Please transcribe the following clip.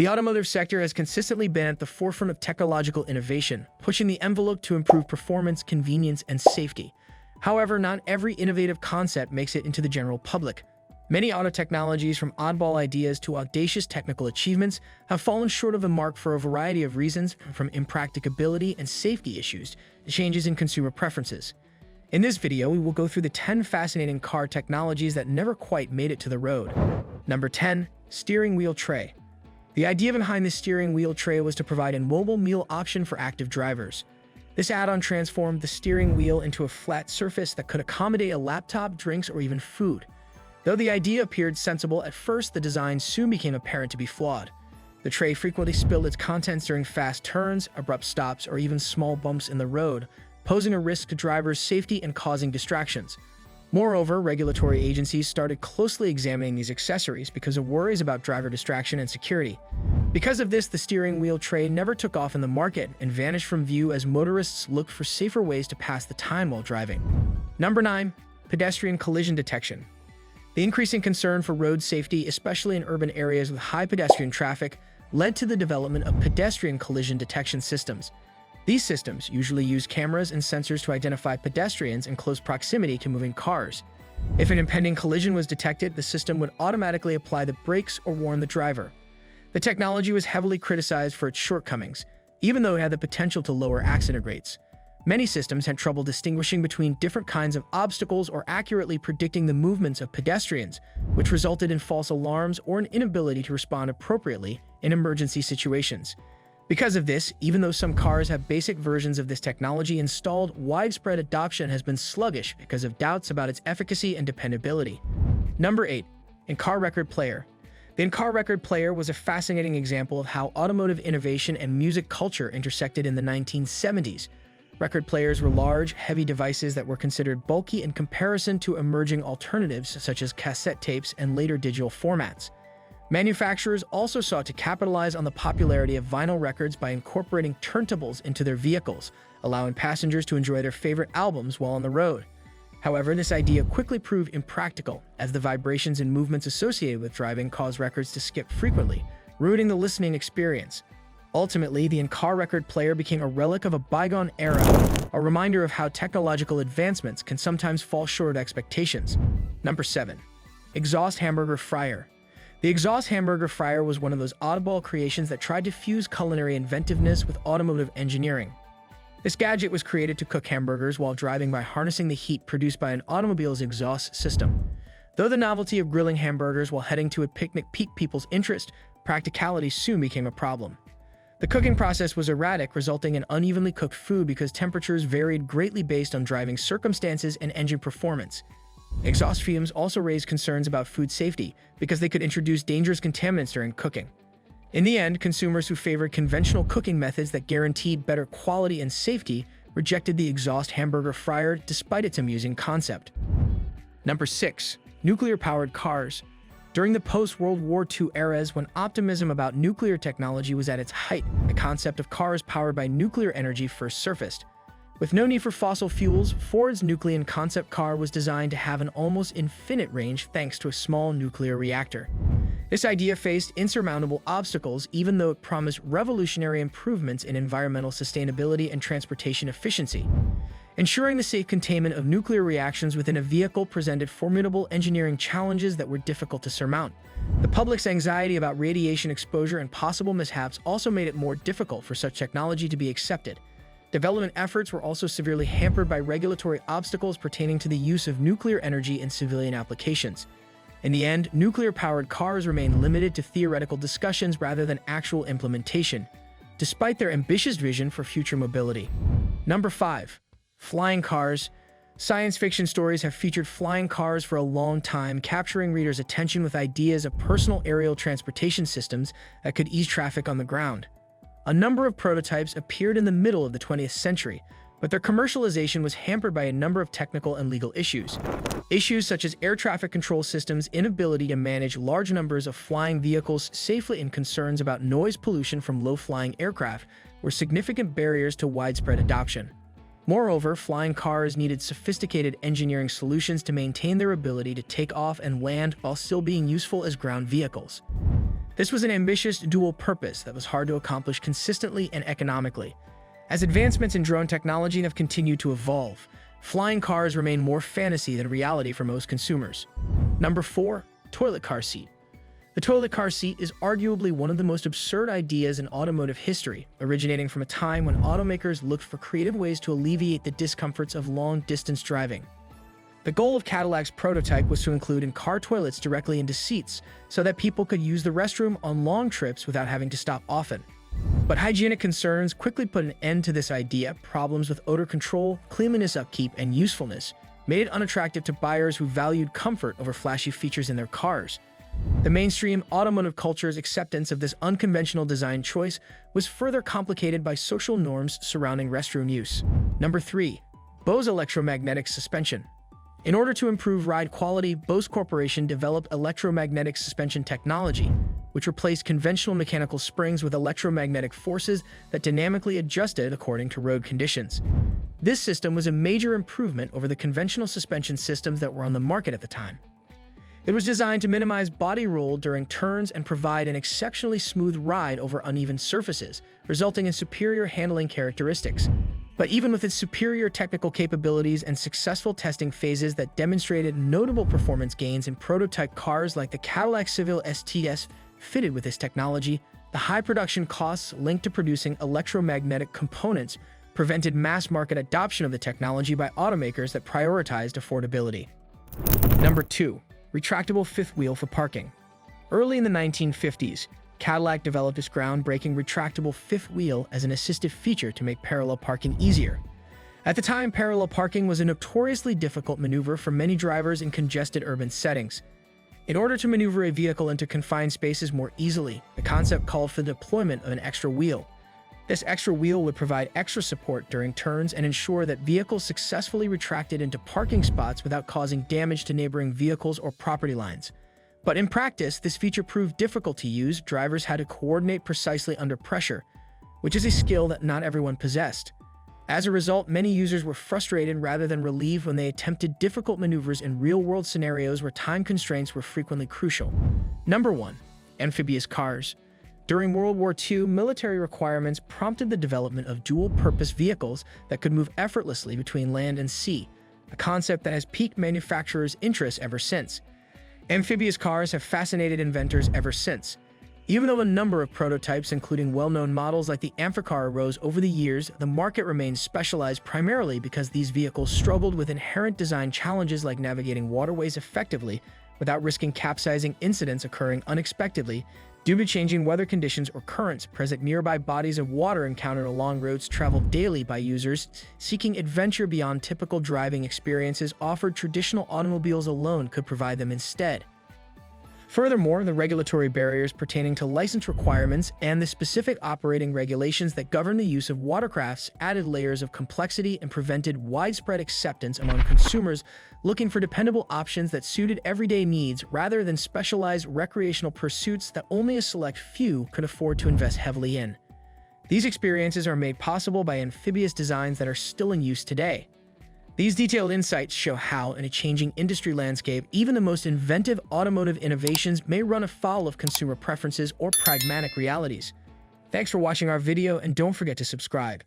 The automotive sector has consistently been at the forefront of technological innovation, pushing the envelope to improve performance, convenience, and safety. However, not every innovative concept makes it into the general public. Many auto technologies, from oddball ideas to audacious technical achievements, have fallen short of the mark for a variety of reasons, from impracticability and safety issues to changes in consumer preferences. In this video, we will go through the 10 fascinating car technologies that never quite made it to the road. Number 10. Steering wheel tray. The idea behind the steering wheel tray was to provide a mobile meal option for active drivers. This add-on transformed the steering wheel into a flat surface that could accommodate a laptop, drinks, or even food. Though the idea appeared sensible at first, the design soon became apparent to be flawed. The tray frequently spilled its contents during fast turns, abrupt stops, or even small bumps in the road, posing a risk to drivers' safety and causing distractions. Moreover, regulatory agencies started closely examining these accessories because of worries about driver distraction and security. Because of this, the steering wheel tray never took off in the market and vanished from view as motorists looked for safer ways to pass the time while driving. Number 9. Pedestrian collision detection. The increasing concern for road safety, especially in urban areas with high pedestrian traffic, led to the development of pedestrian collision detection systems. These systems usually use cameras and sensors to identify pedestrians in close proximity to moving cars. If an impending collision was detected, the system would automatically apply the brakes or warn the driver. The technology was heavily criticized for its shortcomings, even though it had the potential to lower accident rates. Many systems had trouble distinguishing between different kinds of obstacles or accurately predicting the movements of pedestrians, which resulted in false alarms or an inability to respond appropriately in emergency situations. Because of this, even though some cars have basic versions of this technology installed, widespread adoption has been sluggish because of doubts about its efficacy and dependability. Number 8. In-car record player. The in-car record player was a fascinating example of how automotive innovation and music culture intersected in the 1970s. Record players were large, heavy devices that were considered bulky in comparison to emerging alternatives such as cassette tapes and later digital formats. Manufacturers also sought to capitalize on the popularity of vinyl records by incorporating turntables into their vehicles, allowing passengers to enjoy their favorite albums while on the road. However, this idea quickly proved impractical, as the vibrations and movements associated with driving caused records to skip frequently, ruining the listening experience. Ultimately, the in-car record player became a relic of a bygone era, a reminder of how technological advancements can sometimes fall short of expectations. Number 7. Exhaust hamburger fryer. The exhaust hamburger fryer was one of those oddball creations that tried to fuse culinary inventiveness with automotive engineering. This gadget was created to cook hamburgers while driving by harnessing the heat produced by an automobile's exhaust system. Though the novelty of grilling hamburgers while heading to a picnic piqued people's interest, practicality soon became a problem. The cooking process was erratic, resulting in unevenly cooked food because temperatures varied greatly based on driving circumstances and engine performance. Exhaust fumes also raised concerns about food safety because they could introduce dangerous contaminants during cooking. In the end, consumers who favored conventional cooking methods that guaranteed better quality and safety rejected the exhaust hamburger fryer despite its amusing concept. Number 6. Nuclear-powered cars. During the post-World War II eras, when optimism about nuclear technology was at its height, the concept of cars powered by nuclear energy first surfaced. With no need for fossil fuels, Ford's Nucleon concept car was designed to have an almost infinite range thanks to a small nuclear reactor. This idea faced insurmountable obstacles, even though it promised revolutionary improvements in environmental sustainability and transportation efficiency. Ensuring the safe containment of nuclear reactions within a vehicle presented formidable engineering challenges that were difficult to surmount. The public's anxiety about radiation exposure and possible mishaps also made it more difficult for such technology to be accepted. Development efforts were also severely hampered by regulatory obstacles pertaining to the use of nuclear energy in civilian applications. In the end, nuclear-powered cars remained limited to theoretical discussions rather than actual implementation, despite their ambitious vision for future mobility. Number 5. Flying cars. Science fiction stories have featured flying cars for a long time, capturing readers' attention with ideas of personal aerial transportation systems that could ease traffic on the ground. A number of prototypes appeared in the middle of the 20th century, but their commercialization was hampered by a number of technical and legal issues. Issues such as air traffic control systems' inability to manage large numbers of flying vehicles safely and concerns about noise pollution from low-flying aircraft were significant barriers to widespread adoption. Moreover, flying cars needed sophisticated engineering solutions to maintain their ability to take off and land while still being useful as ground vehicles. This was an ambitious dual purpose that was hard to accomplish consistently and economically. As advancements in drone technology have continued to evolve, flying cars remain more fantasy than reality for most consumers. Number 4. Toilet car seat. The toilet car seat is arguably one of the most absurd ideas in automotive history, originating from a time when automakers looked for creative ways to alleviate the discomforts of long-distance driving. The goal of Cadillac's prototype was to include in-car toilets directly into seats so that people could use the restroom on long trips without having to stop often. But hygienic concerns quickly put an end to this idea. Problems with odor control, cleanliness upkeep, and usefulness made it unattractive to buyers who valued comfort over flashy features in their cars. The mainstream automotive culture's acceptance of this unconventional design choice was further complicated by social norms surrounding restroom use. Number 3. Bose electromagnetic suspension. In order to improve ride quality, Bose Corporation developed electromagnetic suspension technology, which replaced conventional mechanical springs with electromagnetic forces that dynamically adjusted according to road conditions. This system was a major improvement over the conventional suspension systems that were on the market at the time. It was designed to minimize body roll during turns and provide an exceptionally smooth ride over uneven surfaces, resulting in superior handling characteristics. But even with its superior technical capabilities and successful testing phases that demonstrated notable performance gains in prototype cars like the Cadillac Seville STS fitted with this technology, the high production costs linked to producing electromagnetic components prevented mass-market adoption of the technology by automakers that prioritized affordability. Number 2. Retractable fifth wheel for parking. Early in the 1950s, Cadillac developed its groundbreaking retractable fifth wheel as an assistive feature to make parallel parking easier. At the time, parallel parking was a notoriously difficult maneuver for many drivers in congested urban settings. In order to maneuver a vehicle into confined spaces more easily, the concept called for the deployment of an extra wheel. This extra wheel would provide extra support during turns and ensure that vehicles successfully retracted into parking spots without causing damage to neighboring vehicles or property lines. But in practice, this feature proved difficult to use. Drivers had to coordinate precisely under pressure, which is a skill that not everyone possessed. As a result, many users were frustrated rather than relieved when they attempted difficult maneuvers in real-world scenarios where time constraints were frequently crucial. Number 1. Amphibious cars. During World War II, military requirements prompted the development of dual-purpose vehicles that could move effortlessly between land and sea, a concept that has piqued manufacturers' interest ever since. Amphibious cars have fascinated inventors ever since. Even though a number of prototypes, including well-known models like the Amphicar, arose over the years, the market remains specialized primarily because these vehicles struggled with inherent design challenges like navigating waterways effectively without risking capsizing incidents occurring unexpectedly due to changing weather conditions or currents present nearby. Bodies of water encountered along roads traveled daily by users seeking adventure beyond typical driving experiences offered traditional automobiles alone could provide them instead. Furthermore, the regulatory barriers pertaining to license requirements and the specific operating regulations that govern the use of watercrafts added layers of complexity and prevented widespread acceptance among consumers looking for dependable options that suited everyday needs rather than specialized recreational pursuits that only a select few could afford to invest heavily in. These experiences are made possible by amphibious designs that are still in use today. These detailed insights show how, in a changing industry landscape, even the most inventive automotive innovations may run afoul of consumer preferences or pragmatic realities. Thanks for watching our video, and don't forget to subscribe.